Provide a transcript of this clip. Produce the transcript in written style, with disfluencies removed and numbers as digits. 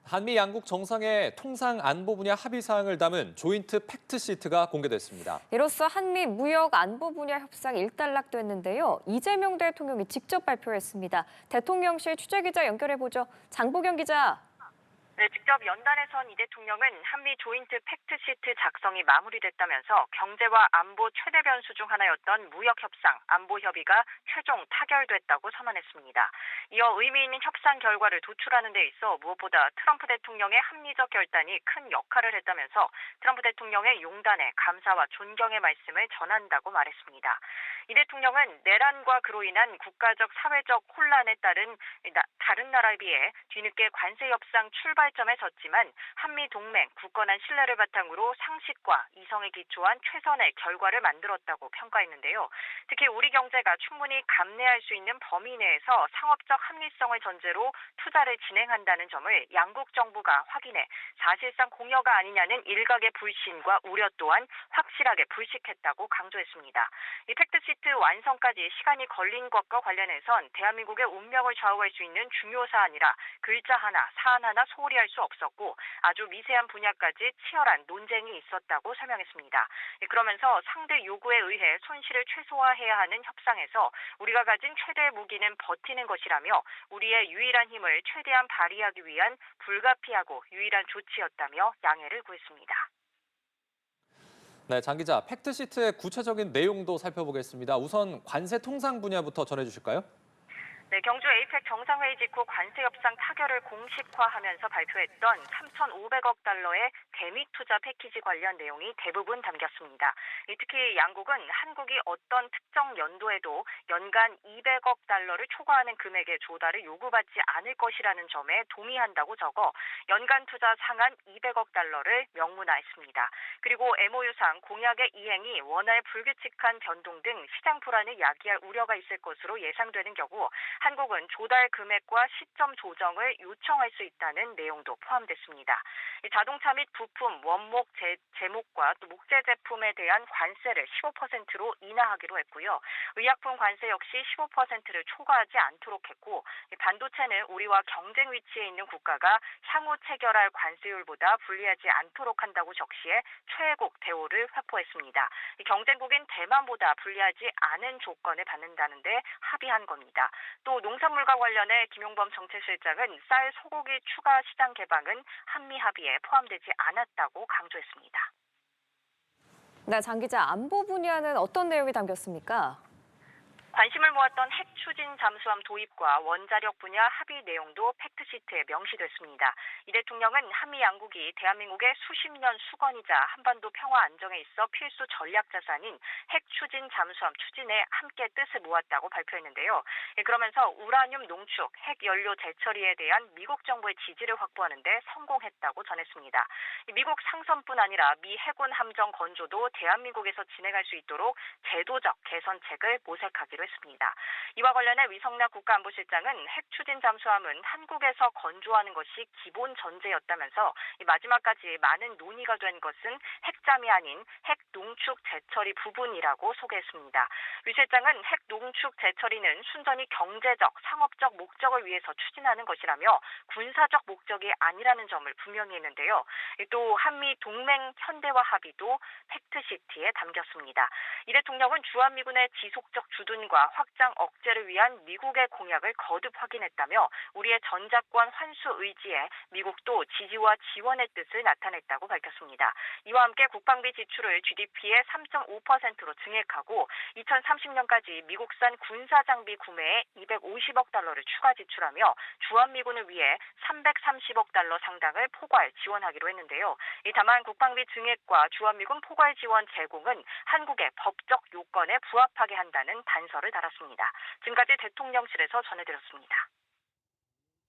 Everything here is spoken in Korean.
한미 양국 정상의 통상 안보 분야 합의 사항을 담은 조인트 팩트 시트가 공개됐습니다. 이로써 한미 무역 안보 분야 협상이 일단락됐는데요. 이재명 대통령이 직접 발표했습니다. 대통령실 취재기자 연결해보죠. 장보경 기자. 네, 직접 연단에선 이 대통령은 한미 조인트 팩트시트 작성이 마무리됐다면서 경제와 안보 최대 변수 중 하나였던 무역 협상, 안보 협의가 최종 타결됐다고 선언했습니다. 이어 의미 있는 협상 결과를 도출하는 데 있어 무엇보다 트럼프 대통령의 합리적 결단이 큰 역할을 했다면서 트럼프 대통령의 용단에 감사와 존경의 말씀을 전한다고 말했습니다. 이 대통령은 내란과 그로 인한 국가적 사회적 혼란에 따른 다른 나라에 비해 뒤늦게 관세 협상 출발점에 섰지만 한미 동맹 굳건한 신뢰를 바탕으로 상식과 이성에 기초한 최선의 결과를 만들었다고 평가했는데요. 특히 우리 경제가 충분히 감내할 수 있는 범위 내에서 상업적 합리성을 전제로 투자를 진행한다는 점을 양국 정부가 확인해 사실상 공여가 아니냐는 일각의 불신과 우려 또한 확실하게 불식했다고 강조했습니다. 이 팩트시트 완성까지 시간이 걸린 것과 관련해선 대한민국의 운명을 좌우할 수 있는 중요 사안이라 글자 하나, 사안 하나 소홀히 할 수 없었고 아주 미세한 분야까지 치열한 논쟁이 있었다고 설명했습니다. 그러면서 상대 요구에 의해 손실을 최소화해야 하는 협상에서 우리가 가진 최대의 무기는 버티는 것이라며 우리의 유일한 힘을 최대한 발휘하기 위한 불가피하고 유일한 조치였다며 양해를 구했습니다. 네, 장 기자, 팩트 시트의 구체적인 내용도 살펴보겠습니다. 우선 관세 통상 분야부터 전해주실까요? 네, 경주 에이펙 정상회의 직후 관세 협상 타결을 공식화하면서 발표했던 3,500억 달러의 대미 투자 패키지 관련 내용이 대부분 담겼습니다. 특히 양국은 한국이 어떤 특정 연도에도 연간 200억 달러를 초과하는 금액의 조달을 요구받지 않을 것이라는 점에 동의한다고 적어 연간 투자 상한 200억 달러를 명문화했습니다. 그리고 MOU상 공약의 이행이 원화의 불규칙한 변동 등 시장 불안을 야기할 우려가 있을 것으로 예상되는 경우 한국은 조달 금액과 시점 조정을 요청할 수 있다는 내용도 포함됐습니다. 자동차 및 부품, 원목, 제목과 또 목재 제품에 대한 관세를 15%로 인하하기로 했고요. 의약품 관세 역시 15%를 초과하지 않도록 했고 반도체는 우리와 경쟁 위치에 있는 국가가 향후 체결할 관세율보다 불리하지 않도록 한다고 적시해 최애국 대우를 확보했습니다. 경쟁국인 대만보다 불리하지 않은 조건을 받는다는데 합의한 겁니다. 또 농산물과 관련해 김용범 정책실장은 쌀, 소고기 추가 시장 개방은 한미 합의에 포함되지 않았다고 강조했습니다. 네, 장 기자, 안보 분야는 어떤 내용이 담겼습니까? 관심을 모았던 핵 추진 잠수함 도입과 원자력 분야 합의 내용도 팩트시트에 명시됐습니다. 이 대통령은 한미 양국이 대한민국의 수십 년 수건이자 한반도 평화 안정에 있어 필수 전략 자산인 핵 추진 잠수함 추진에 함께 뜻을 모았다고 발표했는데요. 그러면서 우라늄 농축, 핵 연료 재처리에 대한 미국 정부의 지지를 확보하는 데 성공했다고 전했습니다. 미국 상선뿐 아니라 미 해군 함정 건조도 대한민국에서 진행할 수 있도록 제도적 개선책을 모색하기로 했습니다. 이와 관련해 위성락 국가안보실장은 핵 추진 잠수함은 한국에서 건조하는 것이 기본 전제였다면서 마지막까지 많은 논의가 된 것은 핵잠이 아닌 핵 농축 재처리 부분이라고 소개했습니다. 위 실장은 핵 농축 재처리는 순전히 경제적, 상업적 목적을 위해서 추진하는 것이라며 군사적 목적이 아니라는 점을 분명히 했는데요. 또 한미 동맹 현대화 합의도 팩트시트에 담겼습니다. 이 대통령은 주한미군의 지속적 주둔과 확장 억제를 위한 미국의 공약을 거듭 확인했다며 우리의 전작권 환수 의지에 미국도 지지와 지원의 뜻을 나타냈다고 밝혔습니다. 이와 함께 국방비 지출을 GDP의 3.5%로 증액하고 2030년까지 미국산 군사장비 구매에 250억 달러를 추가 지출하며 주한미군을 위해 330억 달러 상당을 포괄 지원하기로 했는데요. 다만 국방비 증액과 주한미군 포괄 지원 제공은 한국의 법적 요건에 부합하게 한다는 단서를 달았습니다. 지금까지 대통령실에서 전해드렸습니다.